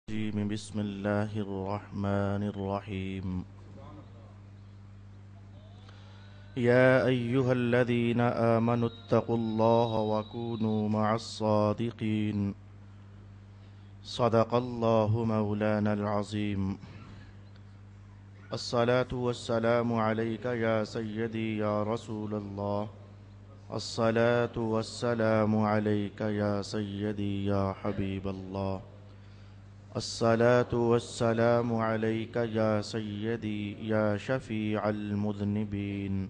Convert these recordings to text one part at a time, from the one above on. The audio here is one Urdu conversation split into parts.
بسم الله الرحمن الرحيم يا أيها الذين آمنوا اتقوا الله وكونوا مع الصادقين صدق الله مولانا العظيم الصلاة والسلام عليك يا سيدي يا رسول الله الصلاة والسلام عليك يا سيدي يا حبيب الله الصلاة والسلام عليك يا سيدي يا شفيع المذنبين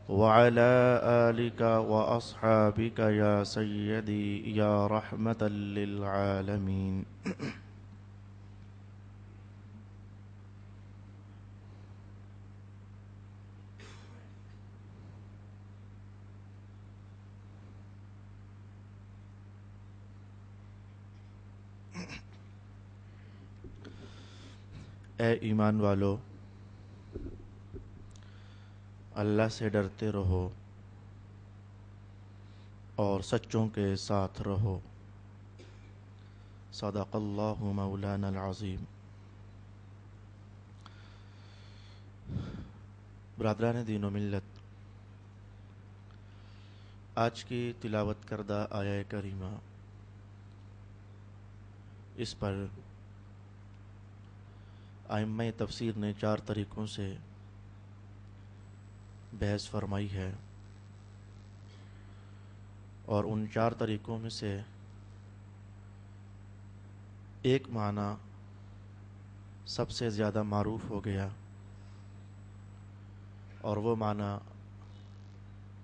وعلى آلك وأصحابك يا سيدي يا رحمة للعالمين اے ایمان والو، اللہ سے ڈرتے رہو اور سچوں کے ساتھ رہو۔ صدق اللہ مولانا العظیم۔ برادران دین و ملت، آج کی تلاوت کردہ آیہ کریمہ، اس پر ائمہ تفسیر نے 4 طریقوں سے بحث فرمائی ہے، اور ان 4 طریقوں میں سے ایک معنی سب سے زیادہ معروف ہو گیا، اور وہ معنی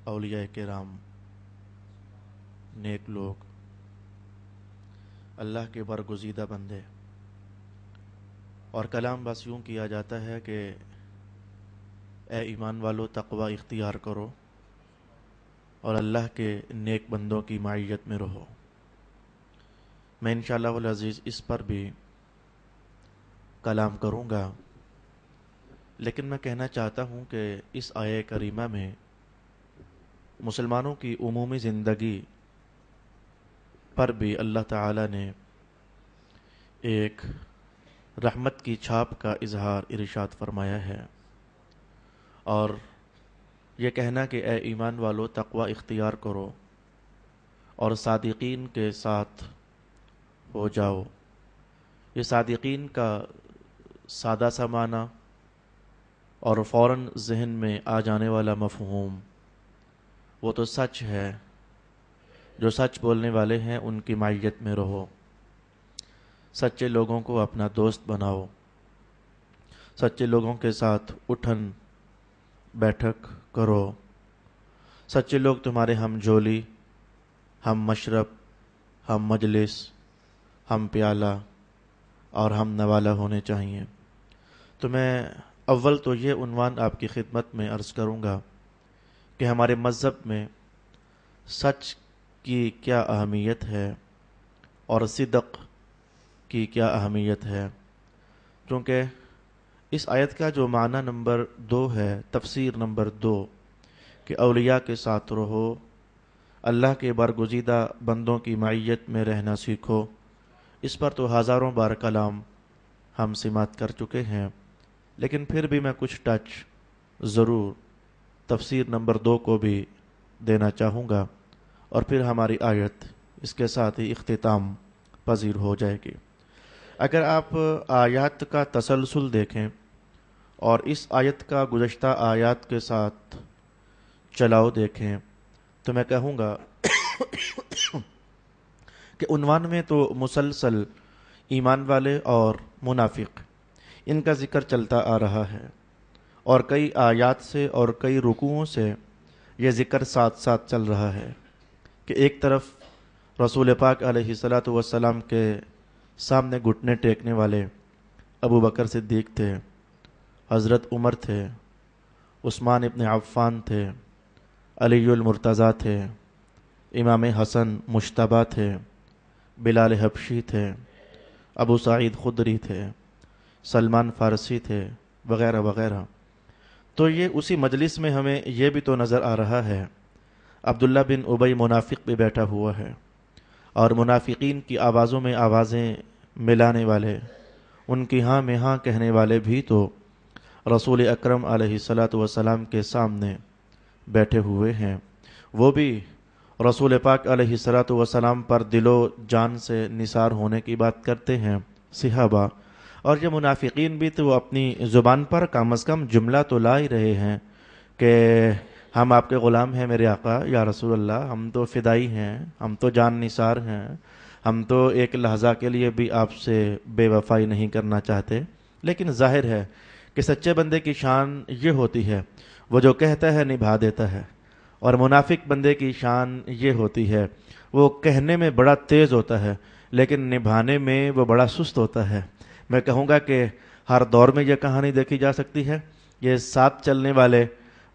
اولیاء کرام، نیک لوگ، اللہ کے برگزیدہ بندے، اور کلام بس یوں کیا جاتا ہے کہ اے ایمان والو تقوی اختیار کرو اور اللہ کے نیک بندوں کی معیت میں رہو۔ میں انشاءاللہ العزیز اس پر بھی کلام کروں گا، لیکن میں کہنا چاہتا ہوں کہ اس آیہ کریمہ میں مسلمانوں کی عمومی زندگی پر بھی اللہ تعالی نے ایک رحمت کی چھاپ کا اظہار ارشاد فرمایا ہے، اور یہ کہنا کہ اے ایمان والو تقوی اختیار کرو اور صادقین کے ساتھ ہو جاؤ۔ یہ صادقین کا سادہ سا معنی اور فوراً ذہن میں آ جانے والا مفہوم، وہ تو سچ ہے، جو سچ بولنے والے ہیں ان کی معیت میں رہو، سچے لوگوں کو اپنا دوست بناؤ، سچے لوگوں کے ساتھ اٹھن بیٹھک کرو، سچے لوگ تمہارے ہم جولی، ہم مشرب، ہم مجلس، ہم پیالہ اور ہم نوالہ ہونے چاہیے۔ تو میں اول تو یہ عنوان آپ کی خدمت میں عرض کروں گا کہ ہمارے مذہب میں سچ کی کیا اہمیت ہے اور صدق کی کیا اہمیت ہے، کیونکہ اس آیت کا جو معنی نمبر 2 ہے، تفسیر نمبر 2، کہ اولیاء کے ساتھ رہو، اللہ کے برگزیدہ بندوں کی معیت میں رہنا سیکھو، اس پر تو ہزاروں بار کلام ہم سماعت کر چکے ہیں، لیکن پھر بھی میں کچھ ٹچ ضرور تفسیر نمبر 2 کو بھی دینا چاہوں گا، اور پھر ہماری آیت اس کے ساتھ ہی اختتام پذیر ہو جائے گی۔ اگر آپ آیات کا تسلسل دیکھیں اور اس آیت کا گزشتہ آیات کے ساتھ چلاؤ دیکھیں، تو میں کہوں گا کہ عنوان میں تو مسلسل ایمان والے اور منافق ان کا ذکر چلتا آ رہا ہے، اور کئی آیات سے اور کئی رکوعوں سے یہ ذکر ساتھ ساتھ چل رہا ہے کہ ایک طرف رسول پاک علیہ الصلاۃ والسلام کے سامنے گھٹنے ٹیکنے والے ابو بکر صدیق تھے، حضرت عمر تھے، عثمان ابن عفان تھے، علی المرتضیٰ تھے، امام حسن مجتبیٰ تھے، بلال حبشی تھے، ابو سعید خدری تھے، سلمان فارسی تھے، وغیرہ وغیرہ۔ تو یہ اسی مجلس میں ہمیں یہ بھی تو نظر آ رہا ہے عبداللہ بن ابی منافق بھی بیٹھا ہوا ہے، اور منافقین کی آوازوں میں آوازیں ملانے والے، ان کی ہاں میں ہاں کہنے والے بھی تو رسول اکرم علیہ الصلاۃ والسلام کے سامنے بیٹھے ہوئے ہیں۔ وہ بھی رسول پاک علیہ الصلاۃ والسلام پر دل و جان سے نثار ہونے کی بات کرتے ہیں صحابہ، اور یہ منافقین بھی تو وہ اپنی زبان پر کم از کم جملہ تو لا ہی رہے ہیں کہ ہم آپ کے غلام ہیں میرے آقا یا رسول اللہ، ہم تو فدائی ہیں، ہم تو جان نثار ہیں، ہم تو ایک لحظہ کے لیے بھی آپ سے بے وفائی نہیں کرنا چاہتے۔ لیکن ظاہر ہے کہ سچے بندے کی شان یہ ہوتی ہے وہ جو کہتا ہے نبھا دیتا ہے، اور منافق بندے کی شان یہ ہوتی ہے وہ کہنے میں بڑا تیز ہوتا ہے لیکن نبھانے میں وہ بڑا سست ہوتا ہے۔ میں کہوں گا کہ ہر دور میں یہ کہانی دیکھی جا سکتی ہے، یہ ساتھ چلنے والے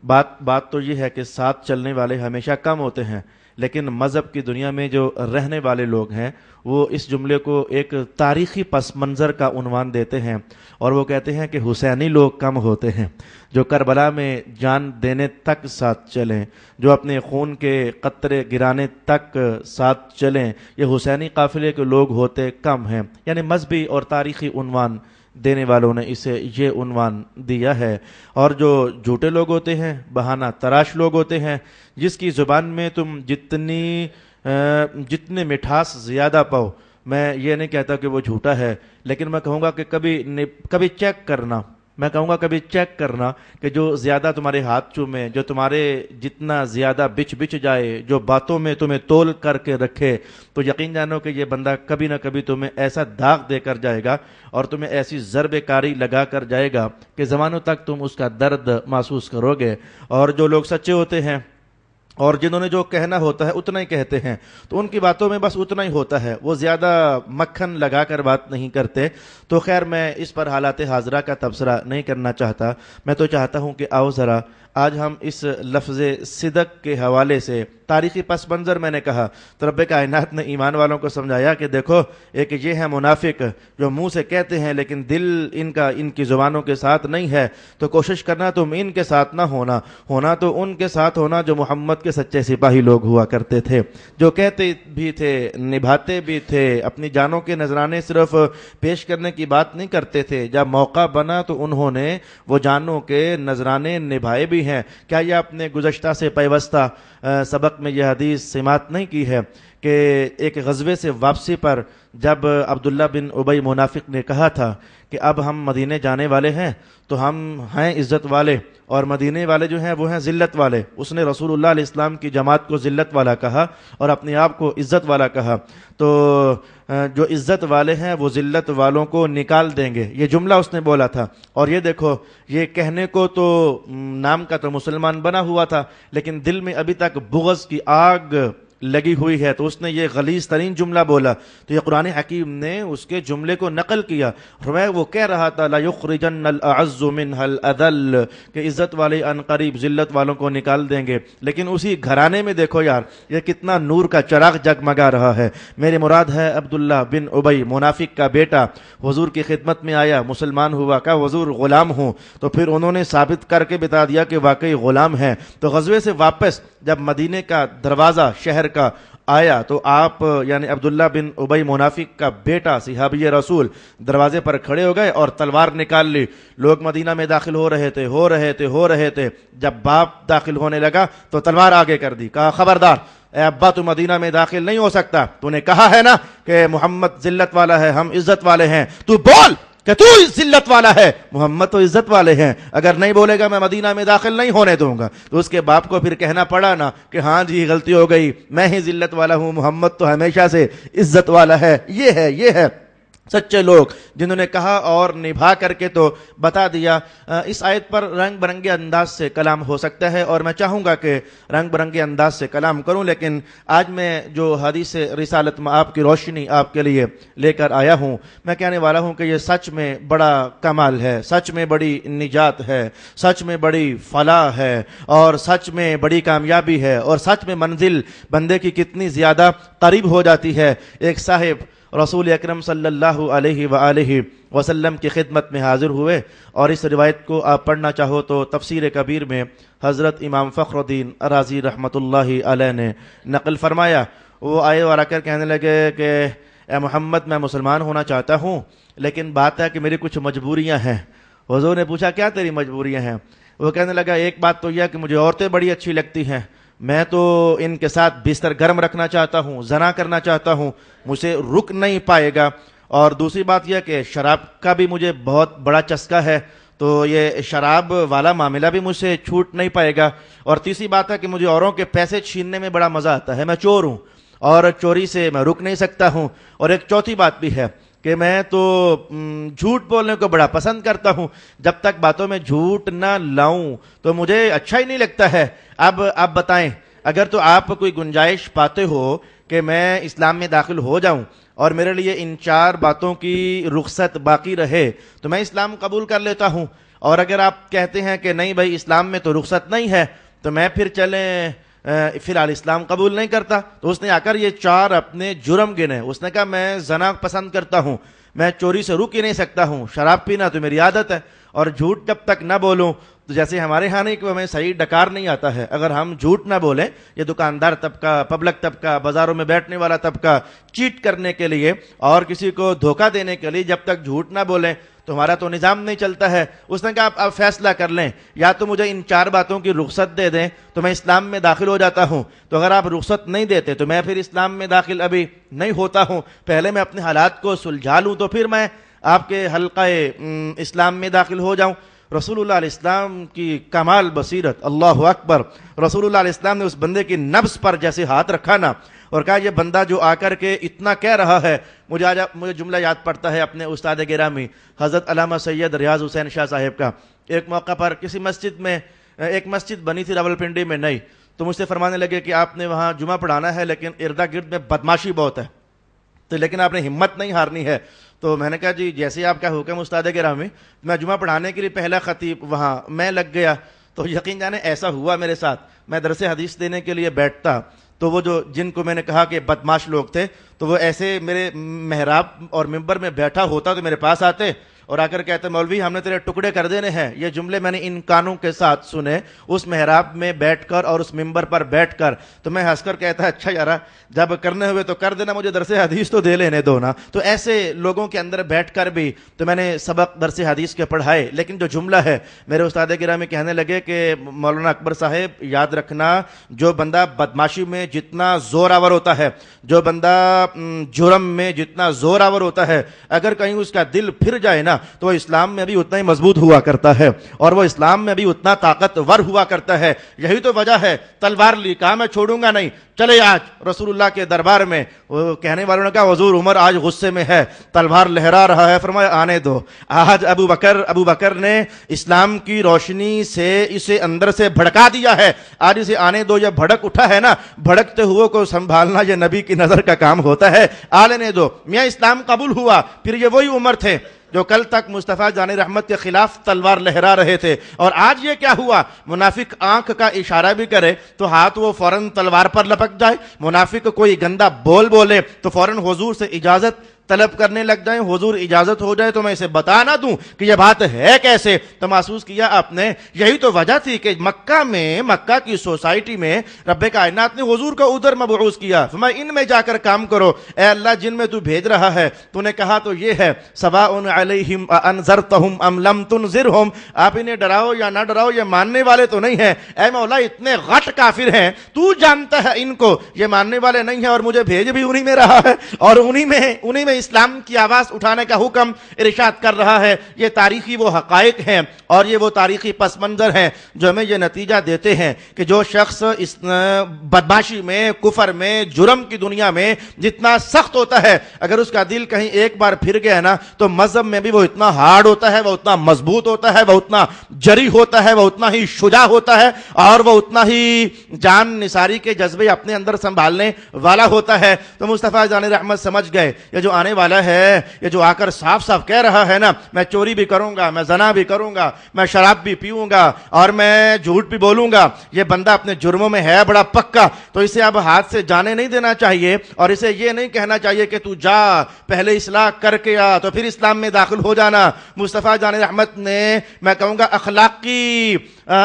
بات تو یہ ہے کہ ساتھ چلنے والے ہمیشہ کم ہوتے ہیں، لیکن مذہب کی دنیا میں جو رہنے والے لوگ ہیں وہ اس جملے کو ایک تاریخی پس منظر کا عنوان دیتے ہیں، اور وہ کہتے ہیں کہ حسینی لوگ کم ہوتے ہیں جو کربلا میں جان دینے تک ساتھ چلیں، جو اپنے خون کے قطرے گرانے تک ساتھ چلیں، یہ حسینی قافلے کے لوگ ہوتے کم ہیں۔ یعنی مذہبی اور تاریخی عنوان دینے والوں نے اسے یہ عنوان دیا ہے۔ اور جو جھوٹے لوگ ہوتے ہیں، بہانہ تراش لوگ ہوتے ہیں، جس کی زبان میں تم جتنے مٹھاس زیادہ پاؤ، میں یہ نہیں کہتا کہ وہ جھوٹا ہے، لیکن میں کہوں گا کہ کبھی چیک کرنا کہ جو زیادہ تمہارے ہاتھ چومے، جو تمہارے جتنا زیادہ بچ جائے، جو باتوں میں تمہیں تول کر کے رکھے، تو یقین جانو کہ یہ بندہ کبھی نہ کبھی تمہیں ایسا داغ دے کر جائے گا اور تمہیں ایسی ضرب کاری لگا کر جائے گا کہ زمانوں تک تم اس کا درد محسوس کرو گے۔ اور جو لوگ سچے ہوتے ہیں اور جنہوں نے جو کہنا ہوتا ہے اتنا ہی کہتے ہیں، تو ان کی باتوں میں بس اتنا ہی ہوتا ہے، وہ زیادہ مکھن لگا کر بات نہیں کرتے۔ تو خیر میں اس پر حالات حاضرہ کا تبصرہ نہیں کرنا چاہتا، میں تو چاہتا ہوں کہ آؤ ذرا آج ہم اس لفظ صدق کے حوالے سے تاریخی پس منظر میں نے کہا تو رب کائنات نے ایمان والوں کو سمجھایا کہ دیکھو، ایک یہ ہے منافق جو منہ سے کہتے ہیں لیکن دل ان کی زبانوں کے ساتھ نہیں ہے، تو کوشش کرنا تم ان کے ساتھ نہ ہونا تو ان کے ساتھ ہونا جو محمد کے سچے سپاہی لوگ ہوا کرتے تھے، جو کہتے بھی تھے، نبھاتے بھی تھے، اپنی جانوں کے نذرانے صرف پیش کرنے کی بات نہیں کرتے تھے، جب موقع بنا تو انہوں نے وہ جانوں کے نذرانے نبھائے بھی ہیں۔ کیا یہ اپنے گزشتہ سے پیوستہ سبق میں یہ حدیث سماعت نہیں کی ہے کہ ایک غزوے سے واپسی پر جب عبداللہ بن ابی منافق نے کہا تھا کہ اب ہم مدینے جانے والے ہیں تو ہم ہیں عزت والے اور مدینے والے جو ہیں وہ ہیں ذلت والے، اس نے رسول اللہ علیہ السلام کی جماعت کو ذلت والا کہا اور اپنے آپ کو عزت والا کہا، تو جو عزت والے ہیں وہ ذلت والوں کو نکال دیں گے، یہ جملہ اس نے بولا تھا۔ اور یہ دیکھو، یہ کہنے کو تو نام کا تو مسلمان بنا ہوا تھا لیکن دل میں ابھی تک بغض کی آگ لگی ہوئی ہے، تو اس نے یہ غلیظ ترین جملہ بولا، تو یہ قرآن حکیم نے اس کے جملے کو نقل کیا۔ وہ کہہ رہا تھا لا یخرجن الاعز منها الاذل، کہ عزت والے ان قریب ذلت والوں کو نکال دیں گے، لیکن اسی گھرانے میں دیکھو یار یہ کتنا نور کا چراغ جگمگا رہا ہے۔ میرے مراد ہے عبداللہ بن ابی منافق کا بیٹا حضور کی خدمت میں آیا، مسلمان ہوا، کہا حضور غلام ہوں، تو پھر انہوں نے ثابت کر کے بتا دیا کہ واقعی غلام ہیں۔ تو غزوے سے واپس جب مدینے کا دروازہ شہر کا آیا تو آپ یعنی عبداللہ بن ابی منافق کا بیٹا صحابی رسول دروازے پر کھڑے ہو گئے اور تلوار نکال لی۔ لوگ مدینہ میں داخل ہو رہے تھے، جب باپ داخل ہونے لگا تو تلوار آگے کر دی، کہا خبردار اے ابا تو مدینہ میں داخل نہیں ہو سکتا، تو نے کہا ہے نا کہ محمد ذلت والا ہے، ہم عزت والے ہیں، تو بول کہ تو ذلت والا ہے، محمد تو عزت والے ہیں، اگر نہیں بولے گا میں مدینہ میں داخل نہیں ہونے دوں گا۔ تو اس کے باپ کو پھر کہنا پڑا نا کہ ہاں جی غلطی ہو گئی، میں ہی ذلت والا ہوں، محمد تو ہمیشہ سے عزت والا ہے۔ یہ ہے سچے لوگ جنہوں نے کہا اور نبھا کر کے تو بتا دیا۔ اس آیت پر رنگ برنگے انداز سے کلام ہو سکتا ہے اور میں چاہوں گا کہ رنگ برنگے انداز سے کلام کروں، لیکن آج میں جو حدیث رسالت میں آپ کی روشنی آپ کے لیے لے کر آیا ہوں، میں کہنے والا ہوں کہ یہ سچ میں بڑا کمال ہے، سچ میں بڑی نجات ہے، سچ میں بڑی فلاح ہے اور سچ میں بڑی کامیابی ہے، اور سچ میں منزل بندے کی کتنی زیادہ قریب ہو جاتی ہے۔ ایک صاحب رسول اکرم صلی اللہ علیہ وآلہ وسلم کی خدمت میں حاضر ہوئے اور اس روایت کو آپ پڑھنا چاہو تو تفسیر کبیر میں حضرت امام فخر الدین رازی رحمۃ اللہ علیہ نے نقل فرمایا۔ وہ آئے اور آ کر کہنے لگے کہ اے محمد میں مسلمان ہونا چاہتا ہوں لیکن بات ہے کہ میری کچھ مجبوریاں ہیں۔ حضور نے پوچھا کیا تیری مجبوریاں ہیں؟ وہ کہنے لگا ایک بات تو یہ کہ مجھے عورتیں بڑی اچھی لگتی ہیں، میں تو ان کے ساتھ بستر گرم رکھنا چاہتا ہوں، زنا کرنا چاہتا ہوں، مجھے رک نہیں پائے گا، اور دوسری بات یہ کہ شراب کا بھی مجھے بہت بڑا چسکا ہے، تو یہ شراب والا معاملہ بھی مجھ سے چھوٹ نہیں پائے گا، اور تیسری بات ہے کہ مجھے اوروں کے پیسے چھیننے میں بڑا مزہ آتا ہے، میں چور ہوں اور چوری سے میں رک نہیں سکتا ہوں، اور ایک چوتھی بات بھی ہے کہ میں تو جھوٹ بولنے کو بڑا پسند کرتا ہوں، جب تک باتوں میں جھوٹ نہ لاؤں تو مجھے اچھا ہی نہیں لگتا ہے۔ اب آپ بتائیں اگر تو آپ کوئی گنجائش پاتے ہو کہ میں اسلام میں داخل ہو جاؤں اور میرے لیے ان 4 باتوں کی رخصت باقی رہے تو میں اسلام قبول کر لیتا ہوں، اور اگر آپ کہتے ہیں کہ نہیں بھائی اسلام میں تو رخصت نہیں ہے تو میں پھر چلیں فی الحال اسلام قبول نہیں کرتا، تو اس نے آ کر یہ 4 اپنے جرم گنے۔ اس نے کہا میں زنا پسند کرتا ہوں، میں چوری سے رک ہی نہیں سکتا ہوں، شراب پینا تو میری عادت ہے، اور جھوٹ جب تک نہ بولوں تو جیسے ہمارے ہاں نہیں کہ ہمیں صحیح ڈکار نہیں آتا ہے، اگر ہم جھوٹ نہ بولیں، یہ دکاندار طبقہ، پبلک طبقہ، بازاروں میں بیٹھنے والا طبقہ چیٹ کرنے کے لیے اور کسی کو دھوکہ دینے کے لیے جب تک جھوٹ نہ بولیں تو ہمارا تو نظام نہیں چلتا ہے۔ اس نے کہا آپ فیصلہ کر لیں، یا تو مجھے ان 4 باتوں کی رخصت دے دیں تو میں اسلام میں داخل ہو جاتا ہوں، تو اگر آپ رخصت نہیں دیتے تو میں پھر اسلام میں داخل ابھی نہیں ہوتا ہوں، پہلے میں اپنے حالات کو سلجھا لوں تو پھر میں آپ کے حلقہ اسلام میں داخل ہو جاؤں۔ رسول اللہ علیہ السلام کی کمال بصیرت، اللہ اکبر، رسول اللہ علیہ السلام نے اس بندے کی نبض پر جیسے ہاتھ رکھا نا اور کہا یہ بندہ جو آ کر کے اتنا کہہ رہا ہے، مجھے جملہ یاد پڑتا ہے اپنے استاد گرامی حضرت علامہ سید ریاض حسین شاہ صاحب کا۔ ایک موقع پر کسی مسجد میں، ایک مسجد بنی تھی راولپنڈی میں نئی، تو مجھ سے فرمانے لگے کہ آپ نے وہاں جمعہ پڑھانا ہے لیکن ارد گرد میں بدماشی بہت ہے، تو لیکن آپ نے ہمت نہیں ہارنی ہے۔ تو میں نے کہا جی جیسے آپ کا حکم استاد گرامی، میں جمعہ پڑھانے کے لیے پہلا خطیب وہاں میں لگ گیا، تو یقین جانے ایسا ہوا میرے ساتھ، میں درس حدیث دینے کے لیے بیٹھتا تو وہ جو جن کو میں نے کہا کہ بدماش لوگ تھے، تو وہ ایسے میرے محراب اور ممبر میں بیٹھا ہوتا تو میرے پاس آتے اور آ کر کہتے مولوی ہم نے تیرے ٹکڑے کر دینے ہیں۔ یہ جملے میں نے ان کانوں کے ساتھ سنے اس محراب میں بیٹھ کر اور اس ممبر پر بیٹھ کر، تو میں ہنس کر کہتا اچھا یارا جب کرنے ہوئے تو کر دینا، مجھے درس حدیث تو دے لینے دو نا۔ تو ایسے لوگوں کے اندر بیٹھ کر بھی تو میں نے سبق درس حدیث کے پڑھائے، لیکن جو جملہ ہے میرے استاد گرامی کہنے لگے کہ مولانا اکبر صاحب یاد رکھنا، جو بندہ بدماشی میں جتنا زور آور ہوتا ہے، جو بندہ جرم میں جتنا زور آور ہوتا ہے، اگر کہیں اس کا دل پھر جائے نا تو وہ اسلام میں بھی اتنا ہی مضبوط ہوا کرتا ہے اور وہ اسلام میں بھی اتنا طاقتور ہوا کرتا ہے۔ یہی تو وجہ ہے تلوار لی، کہا میں چھوڑوں گا نہیں، چلے آج رسول اللہ کے دربار میں۔ وہ کہنے والوں نے کہا حضور عمر آج غصے میں ہے، تلوار لہرا رہا ہے، فرمایا آنے دو۔ آج ابو بکر نے اسلام کی روشنی سے اسے اندر سے بھڑکا دیا ہے، آج اسے آنے دو، یہ بھڑک اٹھا ہے نا، بھڑکتے ہوئے کو سنبھالنا یہ نبی کی نظر کا کام ہوتا ہے، آنے دو۔ میاں اسلام قبول ہوا، پھر یہ وہی عمر تھے جو کل تک مصطفیٰ جان رحمت کے خلاف تلوار لہرا رہے تھے، اور آج یہ کیا ہوا؟ منافق آنکھ کا اشارہ بھی کرے تو ہاتھ وہ فوراً تلوار پر لپک جائے، منافق کوئی گندا بولے تو فوراً حضور سے اجازت طلب کرنے لگ جائیں، حضور اجازت ہو جائے تو میں اسے بتا نہ دوں کہ یہ بات ہے کیسے؟ تو محسوس کیا آپ نے یہی تو وجہ تھی کہ مکہ کی سوسائٹی میں رب کائنات نے حضور کو ادھر مبعوث کیا، فرمایا ان میں جا کر کام کرو، اے اللہ جن میں تو بھیج رہا ہے تو نے کہا تو یہ ہے سواء علیہم انذرتہم ام لم تنذرہم، آپ انہیں ڈراؤ یا نہ ڈراؤ یہ ماننے والے تو نہیں ہیں۔ اے مولا اتنے غٹ کافر ہیں، تو جانتا ہے ان کو، یہ ماننے والے نہیں ہیں اور مجھے بھیج بھی انہی میں رہا ہے اور انہی میں اسلام کی آواز اٹھانے کا حکم ارشاد کر رہا ہے۔ یہ تاریخی وہ حقائق ہیں اور یہ وہ تاریخی پس منظر ہیں جو ہمیں یہ نتیجہ دیتے ہیں کہ جو شخص اس بدماشی میں، کفر میں، جرم کی دنیا میں جتنا سخت ہوتا ہے، اگر اس کا دل کہیں ایک بار پھر گیا نا تو مذہب میں بھی وہ اتنا ہارڈ ہوتا ہے، وہ اتنا مضبوط ہوتا ہے، وہ اتنا جری ہوتا ہے، وہ اتنا ہی شجاع ہوتا ہے اور وہ اتنا ہی جان نثاری کے جذبے اپنے اندر سنبھالنے والا ہوتا ہے۔ تو مصطفیٰ جان رحمت سمجھ گئے یہ جو آنے والا ہے، یہ جو آ کر صاف صاف کہہ رہا ہے نا میں چوری بھی کروں گا، میں زنا بھی کروں گا، میں شراب بھی پیوں گا اور میں جھوٹ بھی بولوں گا، یہ بندہ اپنے جرموں میں ہے بڑا پکا، تو اسے اب ہاتھ سے جانے نہیں دینا چاہیے اور اسے یہ نہیں کہنا چاہیے کہ تو جا پہلے اصلاح کر کے آ تو پھر اسلام میں داخل ہو جانا۔ مصطفیٰ جان رحمت نے میں کہوں گا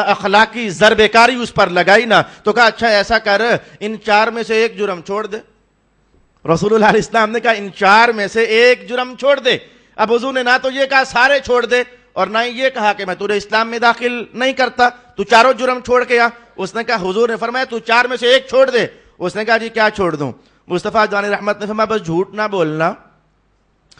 اخلاقی ضرب کاری اس پر لگائی نا، تو کہا اچھا ایسا کر ان 4 میں سے ایک جرم چھوڑ دے۔ رسول اللہ علیہ السلام نے کہا ان 4 میں سے ایک جرم چھوڑ دے. اب حضور نے نہ تو یہ کہا سارے چھوڑ دے اور نہ ہی یہ کہا کہ میں تجھے اسلام میں داخل نہیں کرتا, تو چاروں جرم چھوڑ کے آ. اس نے کہا, حضور نے فرمایا تو 4 میں سے ایک چھوڑ دے. اس نے کہا جی کیا چھوڑ دوں؟ مصطفیٰ جان رحمت نے فرمایا بس جھوٹ نہ بولنا.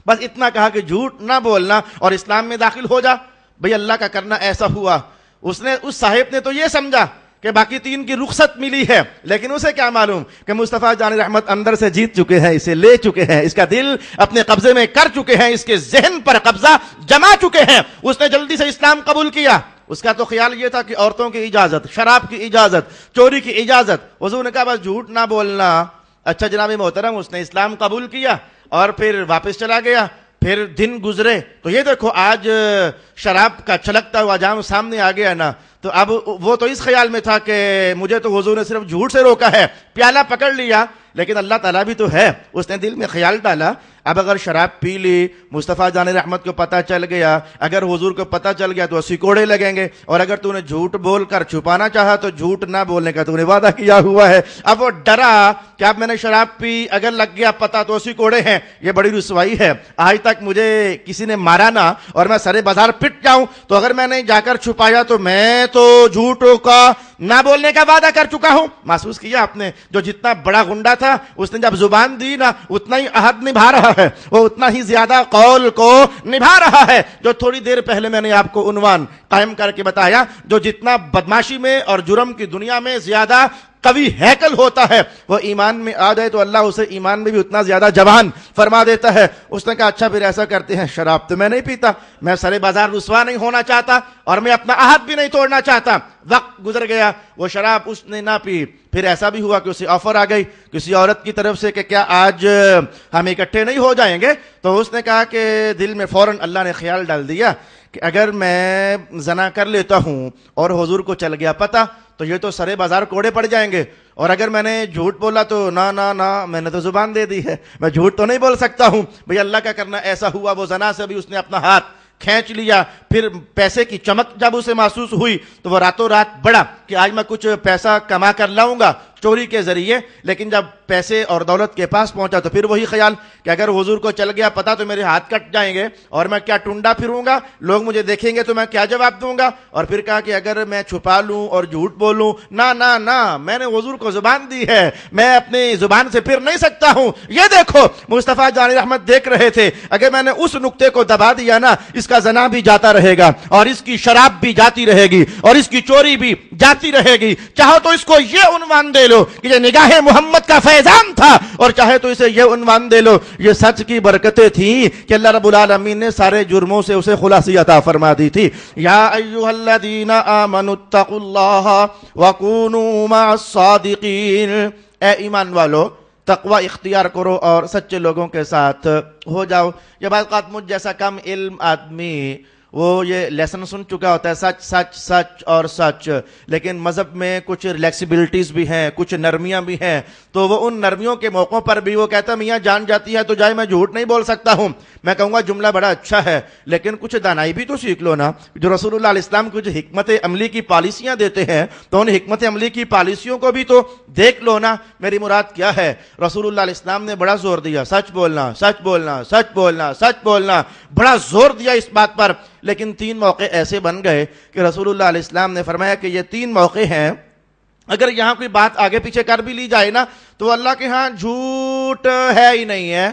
بس اتنا کہا کہ جھوٹ نہ بولنا اور اسلام میں داخل ہو جا. بھئی اللہ کا کرنا ایسا ہوا, اس صاحب نے تو یہ سمجھا کہ باقی 3 کی رخصت ملی ہے, لیکن اسے کیا معلوم کہ مصطفیٰ جان رحمت اندر سے جیت چکے ہیں, اسے لے چکے ہیں, اس کا دل اپنے قبضے میں کر چکے ہیں, اس کے ذہن پر قبضہ جما چکے ہیں. اس نے جلدی سے اسلام قبول کیا. اس کا تو خیال یہ تھا کہ عورتوں کی اجازت, شراب کی اجازت, چوری کی اجازت. حضور نے کہا بس جھوٹ نہ بولنا. اچھا جناب محترم, اس نے اسلام قبول کیا اور پھر واپس چلا گیا. پھر دن گزرے تو یہ دیکھو آج شراب کا چھلکتا ہوا جام سامنے آ گیا نا, تو اب وہ تو اس خیال میں تھا کہ مجھے تو حضور نے صرف جھوٹ سے روکا ہے, پیالہ پکڑ لیا, لیکن اللہ تعالیٰ بھی تو ہے. اس نے دل میں خیال ڈالا اب اگر شراب پی لی, مصطفیٰ جان رحمت کو پتہ چل گیا, اگر حضور کو پتہ چل گیا تو 80 کوڑے لگیں گے, اور اگر تو نے جھوٹ بول کر چھپانا چاہا تو جھوٹ نہ بولنے کا تو نے وعدہ کیا ہوا ہے. اب وہ ڈرا کہ اب میں نے شراب پی, اگر لگ گیا پتہ تو 80 کوڑے ہیں, یہ بڑی رسوائی ہے, آج تک مجھے کسی نے مارا نہ اور میں سرے بازار پٹ جاؤں, تو اگر میں نے جا کر چھپایا تو میں تو جھوٹوں کا نہ بولنے کا وعدہ کر چکا ہوں. محسوس کیا آپ نے, جو جتنا بڑا گنڈا تھا اس نے جب زبان دی نا اتنا ہی عہد نبھا رہا ہے, وہ اتنا ہی زیادہ قول کو نبھا رہا ہے. جو تھوڑی دیر پہلے میں نے آپ کو عنوان قائم کر کے بتایا, جو جتنا بدماشی میں اور جرم کی دنیا میں زیادہ قوی ہیکل ہوتا ہے, وہ ایمان میں آ جائے تو اللہ اسے ایمان میں بھی اتنا زیادہ جوان فرما دیتا ہے. اس نے کہا اچھا پھر ایسا کرتے ہیں, شراب تو میں نہیں پیتا, میں سرے بازار رسوا نہیں ہونا چاہتا اور میں اپنا عہد بھی نہیں توڑنا چاہتا. وقت گزر گیا, وہ شراب اس نے نہ پی. پھر ایسا بھی ہوا کہ اسے آفر آ گئی کسی عورت کی طرف سے کہ کیا آج ہم اکٹھے نہیں ہو جائیں گے؟ تو اس نے کہا کہ دل میں فوراً اللہ نے خیال ڈال دیا کہ اگر میں زنا کر لیتا ہوں اور حضور کو چل گیا پتہ تو یہ تو سرے بازار کوڑے پڑ جائیں گے, اور اگر میں نے جھوٹ بولا تو نہ میں نے تو زبان دے دی ہے, میں جھوٹ تو نہیں بول سکتا ہوں. بھئی اللہ کا کرنا ایسا ہوا, وہ زنا سے بھی اس نے اپنا ہاتھ کھینچ لیا. پھر پیسے کی چمک جب اسے محسوس ہوئی تو وہ راتوں رات بڑھا کہ آج میں کچھ پیسہ کما کر لاؤں گا چوری کے ذریعے. لیکن جب پیسے اور دولت کے پاس پہنچا تو پھر وہی خیال کہ اگر حضور کو چل گیا پتہ تو میرے ہاتھ کٹ جائیں گے اور میں کیا ٹنڈا پھروں گا, لوگ مجھے دیکھیں گے تو میں کیا جواب دوں گا. اور پھر کہا کہ اگر میں چھپا لوں اور جھوٹ بولوں, نہ میں نے حضور کو زبان دی ہے, میں اپنی زبان سے پھر نہیں سکتا ہوں. یہ دیکھو مصطفیٰ جان رحمت دیکھ رہے تھے, اگر میں نے اس نقطے کو دبا دیا نا, اس کا زنا بھی جاتا رہے گا اور اس کی شراب بھی جاتی رہے گی اور اس کی چوری بھی جاتی رہے گی. چاہو تو اس کو یہ عنوان دے لو کہ یہ نگاہ محمد کا فیضان تھا, اور چاہے تو اسے یہ عنوان دے لو یہ سچ کی برکتیں تھیں کہ اللہ رب العالمین نے سارے جرموں سے اسے خلاصی عطا فرما دی تھی. یا ایھا الذین آمنوا اتقوا اللہ وکونوا مع الصادقین, اے ایمان والو تقوی اختیار کرو اور سچے لوگوں کے ساتھ ہو جاؤ. یہ بعض اوقات مجھ جیسا کم علم آدمی وہ یہ لیسن سن چکا ہوتا ہے, سچ سچ سچ اور سچ, لیکن مذہب میں کچھ ریلیکسیبلٹیز بھی ہیں, کچھ نرمیاں بھی ہیں. تو وہ ان نرمیوں کے موقعوں پر بھی وہ کہتا ہے میاں جان جاتی ہے تو جائے, میں جھوٹ نہیں بول سکتا ہوں. میں کہوں گا جملہ بڑا اچھا ہے, لیکن کچھ دانائی بھی تو سیکھ لو نا. جو رسول اللہ علیہ السلام کچھ حکمت عملی کی پالیسیاں دیتے ہیں تو ان حکمت عملی کی پالیسیوں کو بھی تو دیکھ لو نا. میری مراد کیا ہے, رسول اللہ علیہ السلام نے بڑا زور دیا سچ بولنا سچ بولنا سچ بولنا سچ بولنا, بڑا زور دیا اس بات پر. لیکن 3 موقع ایسے بن گئے کہ رسول اللہ علیہ السلام نے فرمایا کہ یہ 3 موقع ہیں, اگر یہاں کوئی بات آگے پیچھے کر بھی لی جائے نا تو اللہ کے ہاں جھوٹ ہے ہی نہیں ہے,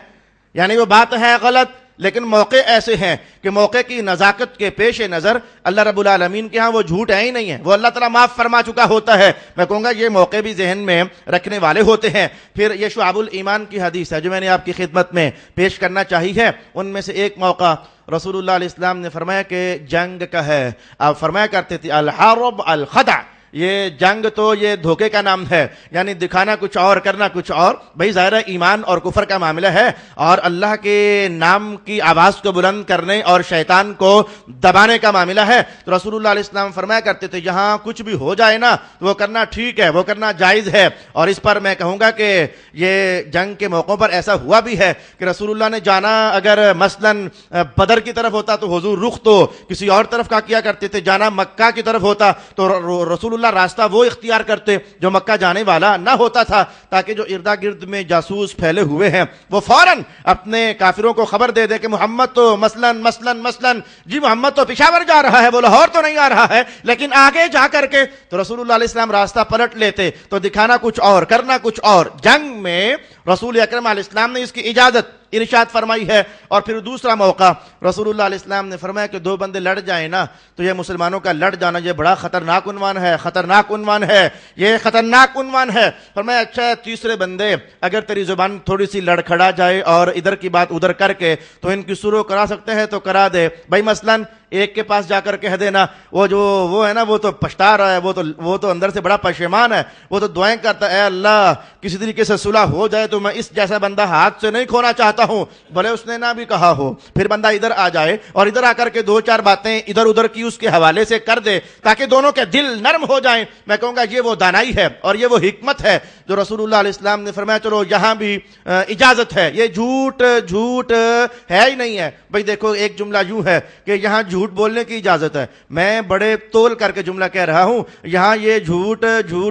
یعنی وہ بات ہے غلط, لیکن موقع ایسے ہیں کہ موقع کی نزاکت کے پیش نظر اللہ رب العالمین کے ہاں وہ جھوٹ ہے ہی نہیں ہے, وہ اللہ تعالیٰ معاف فرما چکا ہوتا ہے. میں کہوں گا یہ موقع بھی ذہن میں رکھنے والے ہوتے ہیں. پھر یہ شعب الایمان کی حدیث ہے جو میں نے آپ کی خدمت میں پیش کرنا چاہی ہے. ان میں سے ایک موقع رسول اللہ علیہ السلام نے فرمایا کہ جنگ کا ہے. آپ فرمایا کرتے تھے الحرب الخدع, یہ جنگ تو یہ دھوکے کا نام ہے, یعنی دکھانا کچھ اور کرنا کچھ اور. بھئی ظاہر ایمان اور کفر کا معاملہ ہے اور اللہ کے نام کی آواز کو بلند کرنے اور شیطان کو دبانے کا معاملہ ہے. تو رسول اللہ علیہ السلام فرمایا کرتے تھے یہاں کچھ بھی ہو جائے نا تو وہ کرنا ٹھیک ہے, وہ کرنا جائز ہے. اور اس پر میں کہوں گا کہ یہ جنگ کے موقعوں پر ایسا ہوا بھی ہے کہ رسول اللہ نے جانا اگر مثلاً بدر کی طرف ہوتا تو حضور رخ تو کسی اور طرف کا کیا کرتے تھے, جانا مکہ کی طرف ہوتا تو رسول اللہ اللہ راستہ وہ اختیار کرتے جو مکہ جانے والا نہ ہوتا تھا، تاکہ جو اردا گرد میں جاسوس پھیلے ہوئے ہیں وہ فوراً اپنے کافروں کو خبر دے دے کہ محمد تو مثلاً جی محمد تو پشاور جا رہا ہے، وہ لاہور تو نہیں آ رہا ہے، لیکن آگے جا کر کے تو رسول اللہ علیہ السلام راستہ پلٹ لیتے تو دکھانا کچھ اور، کرنا کچھ اور۔ جنگ میں رسول اکرم علیہ السلام نے اس کی اجازت ارشاد فرمائی ہے۔ اور پھر دوسرا موقع رسول اللہ علیہ السلام نے فرمایا کہ دو بندے لڑ جائیں نا تو یہ مسلمانوں کا لڑ جانا یہ بڑا خطرناک عنوان ہے، یہ خطرناک عنوان ہے۔ فرمایا اچھا تیسرے بندے اگر تیری زبان تھوڑی سی لڑکھڑا جائے اور ادھر کی بات ادھر کر کے تو ان کی سلو کرا سکتے ہیں تو کرا دے بھائی، مثلاً ایک کے پاس جا کر کہہ دینا وہ ہے نا وہ تو پچھتا رہا ہے، وہ تو اندر سے بڑا پشیمان ہے، وہ تو دعائیں کرتا ہے اے اللہ کسی طریقے سے صلح ہو جائے تو میں اس جیسا بندہ ہاتھ سے نہیں کھونا چاہتا ہوں، بھلے اس نے نہ بھی کہا ہو۔ پھر بندہ ادھر آ جائے اور ادھر آ کر کے دو چار باتیں ادھر ادھر کی اس کے حوالے سے کر دے تاکہ دونوں کے دل نرم ہو جائیں۔ میں کہوں گا یہ وہ دانائی ہے اور یہ وہ حکمت ہے جو رسول اللہ علیہ السلام نے فرمایا چلو یہاں بھی اجازت ہے، یہ جھوٹ ہے ہی نہیں ہے۔ بھائی دیکھو ایک جملہ یوں ہے کہ یہاں جھوٹ بولنے کی اجازت ہے، میں بڑے تول کر کے جملہ کہہ رہا ہوں، یہاں یہ جھوٹ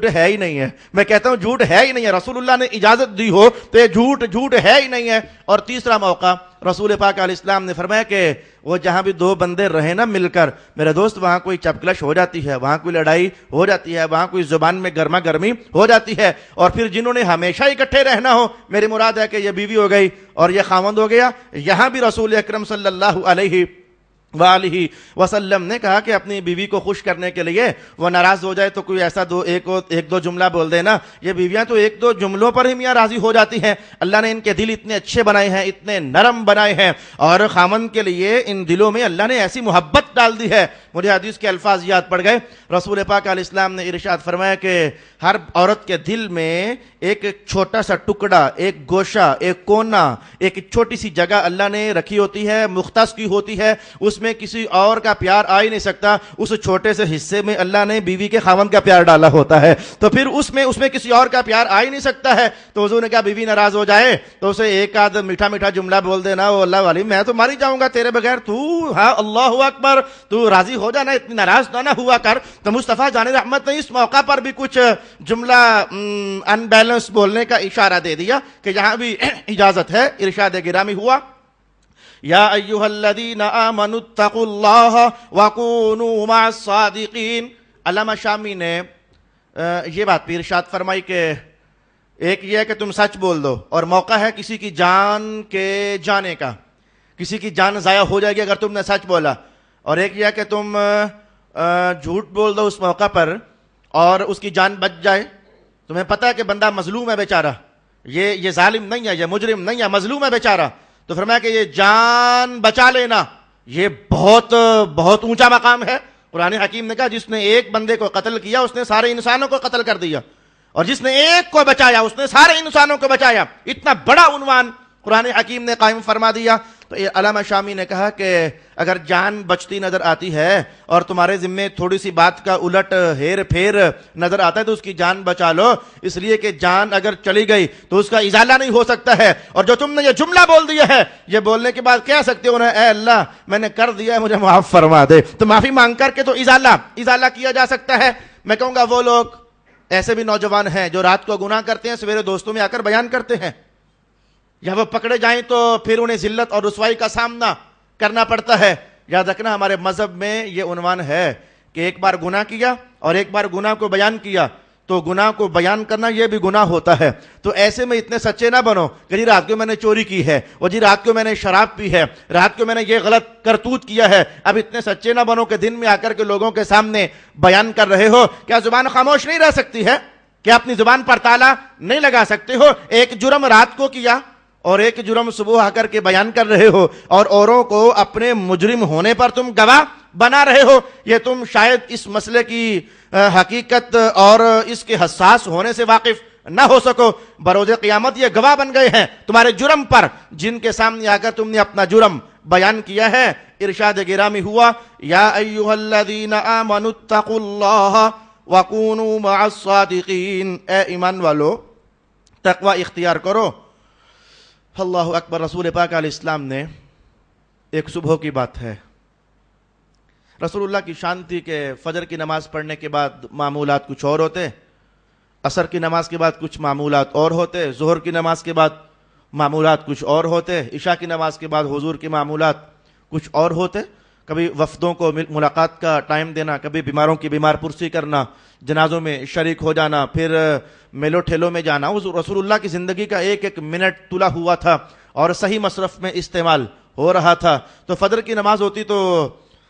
ہے ہی نہیں ہے۔ میں کہتا ہوں جھوٹ ہے ہی نہیں ہے، رسول اللہ نے اجازت دی ہو تو یہ جھوٹ ہے ہی نہیں ہے۔ اور تیسرا موقع رسول پاک علیہ السلام نے فرمایا کہ وہ جہاں بھی دو بندے رہے نا مل کر میرے دوست، وہاں کوئی چپکلش ہو جاتی ہے، وہاں کوئی لڑائی ہو جاتی ہے، وہاں کوئی زبان میں گرما گرمی ہو جاتی ہے، اور پھر جنہوں نے ہمیشہ اکٹھے رہنا ہو، میری مراد ہے کہ یہ بیوی ہو گئی اور یہ خاوند ہو گیا، یہاں بھی رسول اکرم صلی اللہ علیہ وآلہ وسلم نے کہا کہ اپنی بیوی کو خوش کرنے کے لیے وہ ناراض ہو جائے تو کوئی ایسا ایک دو جملہ بول دینا، یہ بیویاں تو ایک دو جملوں پر ہی میاں راضی ہو جاتی ہیں۔ اللہ نے ان کے دل اتنے اچھے بنائے ہیں، اتنے نرم بنائے ہیں، اور خامن کے لیے ان دلوں میں اللہ نے ایسی محبت ڈال دی ہے۔ مجھے حدیث کے الفاظ یاد پڑ گئے، رسول پاک علیہ السلام نے ارشاد فرمایا کہ ہر عورت کے دل میں ایک چھوٹا سا ٹکڑا، ایک گوشہ، ایک کونا، ایک چھوٹی سی جگہ اللہ نے رکھی ہوتی ہے، مختص کی ہوتی ہے، اس میں کسی اور کا پیار آ ہی نہیں سکتا، اس چھوٹے سے حصے میں اللہ نے بیوی کے خاوند کا پیار ڈالا ہوتا ہے، تو پھر اس میں کسی اور کا پیار آ ہی نہیں سکتا ہے۔ تو حضور نے کہا بیوی ناراض ہو جائے تو اسے ایک آدھ میٹھا جملہ بول دینا، او اللہ والی میں تو ماری جاؤں گا تیرے بغیر، تو ہاں اللہ اکبر، تو راضی ہو جانا، اتنی ناراض نہ ہوا کر۔ تو مصطفیٰ جان رحمت نے اس موقع پر بھی کچھ جملہ ان بیلنس بولنے کا اشارہ دے دیا کہ یہاں بھی اجازت ہے۔ ارشاد گرامی ہوا یا ایھا الذین آمنوا اتقوا اللہ وکونوا مع الصادقین۔ علامہ شامی نے یہ بات بھی ارشاد فرمائی کہ ایک یہ ہے کہ تم سچ بول دو اور موقع ہے کسی کی جان کے جانے کا، کسی کی جان ضائع ہو جائے گی اگر تم نے سچ بولا، اور ایک یہ ہے کہ تم جھوٹ بول دو اس موقع پر اور اس کی جان بچ جائے۔ تمہیں پتہ ہے کہ بندہ مظلوم ہے بیچارہ، یہ ظالم نہیں ہے، یہ مجرم نہیں ہے، مظلوم ہے بیچارہ، تو فرمایا کہ یہ جان بچا لینا یہ بہت بہت اونچا مقام ہے۔ قرآن حکیم نے کہا جس نے ایک بندے کو قتل کیا اس نے سارے انسانوں کو قتل کر دیا، اور جس نے ایک کو بچایا اس نے سارے انسانوں کو بچایا۔ اتنا بڑا عنوان قرآن حکیم نے قائم فرما دیا۔ تو یہ علامہ شامی نے کہا کہ اگر جان بچتی نظر آتی ہے اور تمہارے ذمے تھوڑی سی بات کا الٹ ہیر پھیر نظر آتا ہے تو اس کی جان بچا لو، اس لیے کہ جان اگر چلی گئی تو اس کا ازالہ نہیں ہو سکتا ہے۔ اور جو تم نے یہ جملہ بول دیا ہے، یہ بولنے کے بعد کہہ سکتے ہو اے اللہ میں نے کر دیا ہے مجھے معاف فرما دے، تو معافی مانگ کر کے تو ازالہ کیا جا سکتا ہے۔ میں کہوں گا وہ لوگ ایسے بھی نوجوان ہیں جو رات کو گناہ کرتے ہیں، سویرے دوستوں میں آ کر بیان کرتے ہیں، یا وہ پکڑے جائیں تو پھر انہیں ذلت اور رسوائی کا سامنا کرنا پڑتا ہے۔ یاد رکھنا ہمارے مذہب میں یہ عنوان ہے کہ ایک بار گناہ کیا اور ایک بار گناہ کو بیان کیا تو گناہ کو بیان کرنا یہ بھی گناہ ہوتا ہے۔ تو ایسے میں اتنے سچے نہ بنو کہ جی رات کو میں نے چوری کی ہے، اور جی رات کو میں نے شراب پی ہے، رات کو میں نے یہ غلط کرتوت کیا ہے۔ اب اتنے سچے نہ بنو کہ دن میں آ کر کے لوگوں کے سامنے بیان کر رہے ہو۔ کیا زبان خاموش نہیں رہ سکتی ہے؟ کیا اپنی زبان پر تالا نہیں لگا سکتے ہو؟ ایک جرم رات کو کیا اور ایک جرم صبح آ کر کے بیان کر رہے ہو، اور اوروں کو اپنے مجرم ہونے پر تم گواہ بنا رہے ہو۔ یہ تم شاید اس مسئلے کی حقیقت اور اس کے حساس ہونے سے واقف نہ ہو سکو، بروز قیامت یہ گواہ بن گئے ہیں تمہارے جرم پر، جن کے سامنے آ کر تم نے اپنا جرم بیان کیا ہے۔ ارشاد گرامی ہوا یا ایھا الذین آمنوا اتقوا اللہ وکونوا مع الصادقین۔ اے ایمان والو تقوی اختیار کرو۔ اللہ اکبر۔ رسول پاک علیہ السلام نے ایک صبح کی بات ہے، رسول اللہ کی شان تھی کہ فجر کی نماز پڑھنے کے بعد معمولات کچھ اور ہوتے، عصر کی نماز کے بعد کچھ معمولات اور ہوتے، ظہر کی نماز کے بعد معمولات کچھ اور ہوتے، عشاء کی نماز کے بعد حضور کی معمولات کچھ اور ہوتے، کبھی وفدوں کو ملاقات کا ٹائم دینا، کبھی بیماروں کی بیمار پرسی کرنا، جنازوں میں شریک ہو جانا، پھر میلو ٹھیلوں میں جانا۔ رسول اللہ کی زندگی کا ایک ایک منٹ تلا ہوا تھا اور صحیح مصرف میں استعمال ہو رہا تھا۔ تو فجر کی نماز ہوتی تو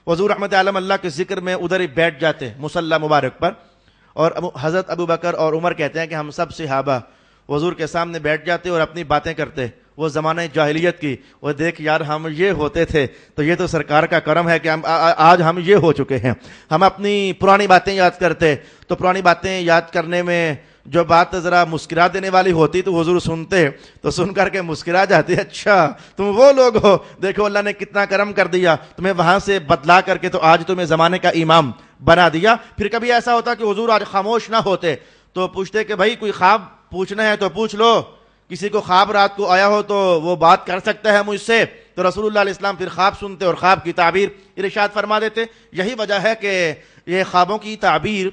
حضور رحمت عالم اللہ کے ذکر میں ادھر ہی بیٹھ جاتے مصلی مبارک پر، اور حضرت ابو بکر اور عمر کہتے ہیں کہ ہم سب صحابہ حضور کے سامنے بیٹھ جاتے اور اپنی باتیں کرتے، وہ زمانہ جاہلیت کی، وہ دیکھ یار ہم یہ ہوتے تھے تو یہ تو سرکار کا کرم ہے کہ آج ہم یہ ہو چکے ہیں۔ ہم اپنی پرانی باتیں یاد کرتے تو پرانی باتیں یاد کرنے میں جو بات ذرا مسکرا دینے والی ہوتی تو حضور سنتے تو سن کر کے مسکرا جاتے، اچھا تم وہ لوگ ہو، دیکھو اللہ نے کتنا کرم کر دیا، تمہیں وہاں سے بدلا کر کے تو آج تمہیں زمانے کا امام بنا دیا۔ پھر کبھی ایسا ہوتا کہ حضور آج خاموش نہ ہوتے تو پوچھتے کہ بھائی کوئی خواب پوچھنا ہے تو پوچھ لو، کسی کو خواب رات کو آیا ہو تو وہ بات کر سکتا ہے مجھ سے، تو رسول اللہ علیہ السلام پھر خواب سنتے اور خواب کی تعبیر ارشاد فرما دیتے۔ یہی وجہ ہے کہ یہ خوابوں کی تعبیر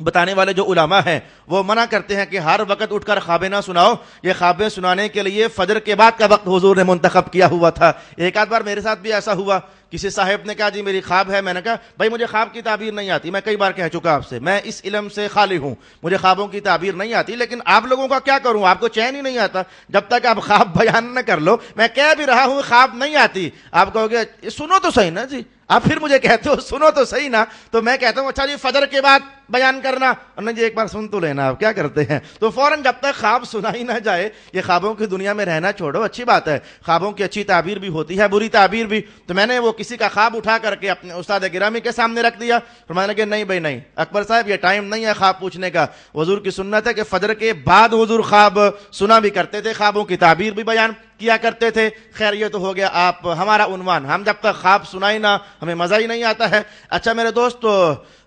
بتانے والے جو علماء ہیں وہ منع کرتے ہیں کہ ہر وقت اٹھ کر خوابیں نہ سناؤ، یہ خوابیں سنانے کے لیے فجر کے بعد کا وقت حضور نے منتخب کیا ہوا تھا۔ ایک آدھ بار میرے ساتھ بھی ایسا ہوا، کسی صاحب نے کہا جی میری خواب ہے، میں نے کہا بھائی مجھے خواب کی تعبیر نہیں آتی، میں کئی بار کہہ چکا آپ سے میں اس علم سے خالی ہوں، مجھے خوابوں کی تعبیر نہیں آتی، لیکن آپ لوگوں کا کیا کروں، آپ کو چین ہی نہیں آتا جب تک آپ خواب بیان نہ کر لو۔ میں کہہ بھی رہا ہوں خواب نہیں آتی، آپ کہو گے سنو تو صحیح نا جی، آپ پھر مجھے کہتے ہو سنو تو صحیح نا، تو میں کہتا ہوں اچھا جی فجر کے بعد بیان کرنا، اور جی ایک بار سن تو لینا، آپ کیا کرتے ہیں؟ تو فوراً جب تک خواب سنا ہی نہ جائے، یہ خوابوں کی دنیا میں رہنا چھوڑو، اچھی بات ہے، خوابوں کی اچھی تعبیر بھی ہوتی ہے، بری تعبیر بھی۔ تو میں نے وہ کسی کا خواب اٹھا کر کے اپنے استاد گرامی کے سامنے رکھ دیا، فرمانے لگے نہیں بھائی نہیں اکبر صاحب یہ ٹائم نہیں ہے خواب پوچھنے کا، حضور کی سنت ہے کہ فجر کے بعد حضور خواب سنا بھی کرتے تھے، خوابوں کی تعبیر بھی بیان کیا کرتے تھے۔ خیر یہ تو ہو گیا آپ ہمارا عنوان، ہم جب تک خواب سنائی نہ ہمیں مزہ ہی نہیں آتا ہے۔ اچھا میرے دوست،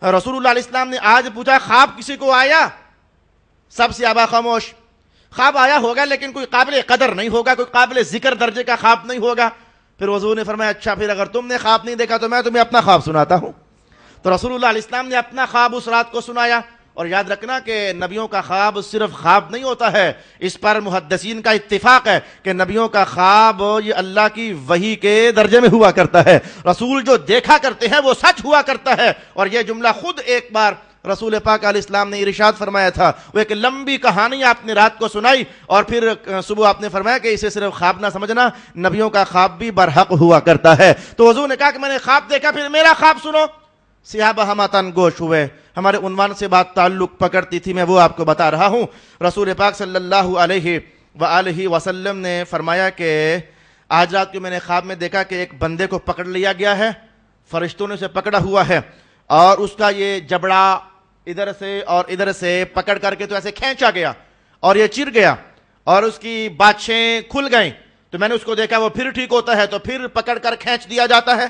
رسول اللہ علیہ السلام نے آج پوچھا خواب کسی کو آیا؟ سب صحابہ خاموش۔ خواب آیا ہوگا لیکن کوئی قابل قدر نہیں ہوگا، کوئی قابل ذکر درجے کا خواب نہیں ہوگا۔ پھر حضور نے فرمایا اچھا پھر اگر تم نے خواب نہیں دیکھا تو میں تمہیں اپنا خواب سناتا ہوں۔ تو رسول اللہ علیہ السلام نے اپنا خواب اس رات کو سنایا۔ اور یاد رکھنا کہ نبیوں کا خواب صرف خواب نہیں ہوتا ہے، اس پر محدثین کا اتفاق ہے کہ نبیوں کا خواب یہ اللہ کی وحی کے درجے میں ہوا کرتا ہے، رسول جو دیکھا کرتے ہیں وہ سچ ہوا کرتا ہے۔ اور یہ جملہ خود ایک بار رسول پاک علیہ السلام نے ارشاد فرمایا تھا، وہ ایک لمبی کہانی آپ نے رات کو سنائی اور پھر صبح آپ نے فرمایا کہ اسے صرف خواب نہ سمجھنا، نبیوں کا خواب بھی برحق ہوا کرتا ہے۔ تو حضور نے کہا کہ میں نے خواب دیکھا، پھر میرا خواب سنو۔ صحابہ ہماتن گوش ہوئے، ہمارے عنوان سے بات تعلق پکڑتی تھی، میں وہ آپ کو بتا رہا ہوں۔ رسول پاک صلی اللہ علیہ وآلہ وسلم نے فرمایا کہ آج رات کو میں نے خواب میں دیکھا کہ ایک بندے کو پکڑ لیا گیا ہے، فرشتوں نے اسے پکڑا ہوا ہے، اور اس کا یہ جبڑا ادھر سے اور ادھر سے پکڑ کر کے تو ایسے کھینچا گیا اور یہ چر گیا اور اس کی باتیں کھل گئیں۔ تو میں نے اس کو دیکھا، وہ پھر ٹھیک ہوتا ہے تو پھر پکڑ کر کھینچ دیا جاتا ہے،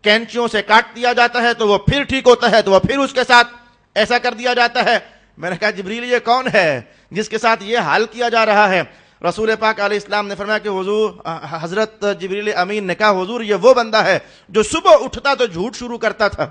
کینچیوں سے کاٹ دیا جاتا ہے تو وہ پھر ٹھیک ہوتا ہے تو وہ پھر اس کے ساتھ ایسا کر دیا جاتا ہے۔ میں نے کہا جبریل یہ کون ہے جس کے ساتھ یہ حال کیا جا رہا ہے؟ رسول پاک علیہ السلام نے فرمایا کہ حضور حضرت جبریل امین نے کہا حضور یہ وہ بندہ ہے جو صبح اٹھتا تو جھوٹ شروع کرتا تھا،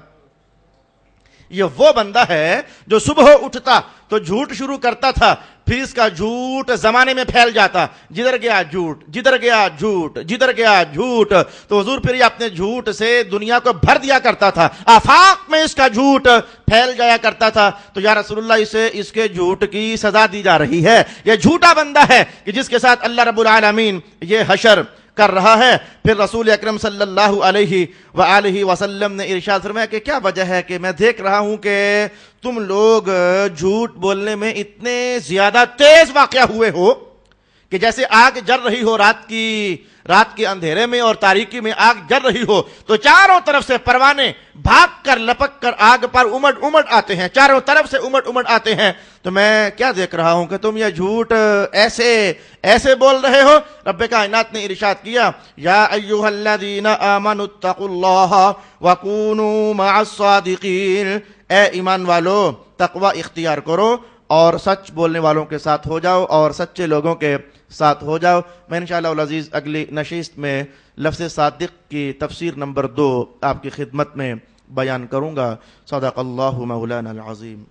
یہ وہ بندہ ہے جو صبح اٹھتا تو جھوٹ شروع کرتا تھا، پھر اس کا جھوٹ زمانے میں پھیل جاتا، جدھر گیا جھوٹ، جدھر گیا جھوٹ، جدھر گیا جھوٹ۔ تو حضور پھر یہ اپنے جھوٹ سے دنیا کو بھر دیا کرتا تھا، آفاق میں اس کا جھوٹ پھیل جایا کرتا تھا۔ تو یا رسول اللہ اسے اس کے جھوٹ کی سزا دی جا رہی ہے، یہ جھوٹا بندہ ہے کہ جس کے ساتھ اللہ رب العالمین یہ حشر کر رہا ہے۔ پھر رسول اکرم صلی اللہ علیہ وآلہ وسلم نے ارشاد فرمایا کہ کیا وجہ ہے کہ میں دیکھ رہا ہوں کہ تم لوگ جھوٹ بولنے میں اتنے زیادہ تیز واقع ہوئے ہو کہ جیسے آگ جل رہی ہو رات کے اندھیرے میں اور تاریکی میں آگ جل رہی ہو تو چاروں طرف سے پروانے بھاگ کر لپک کر آگ پر امٹ آتے ہیں، چاروں طرف سے امٹ آتے ہیں۔ تو میں کیا دیکھ رہا ہوں کہ تم یہ جھوٹ ایسے بول رہے ہو۔ رب کائنات نے ارشاد کیا یا ایھا الذین آمنوا اتقوا اللہ وکونوا مع الصادقین، اے ایمان والو تقوی اختیار کرو اور سچ بولنے والوں کے ساتھ ہو جاؤ اور سچے لوگوں کے ساتھ ہو جاؤ۔ میں انشاءاللہ العزیز اگلی نشست میں لفظ صادق کی تفسیر نمبر 2 آپ کی خدمت میں بیان کروں گا۔ صدق اللہ مولانا العظیم۔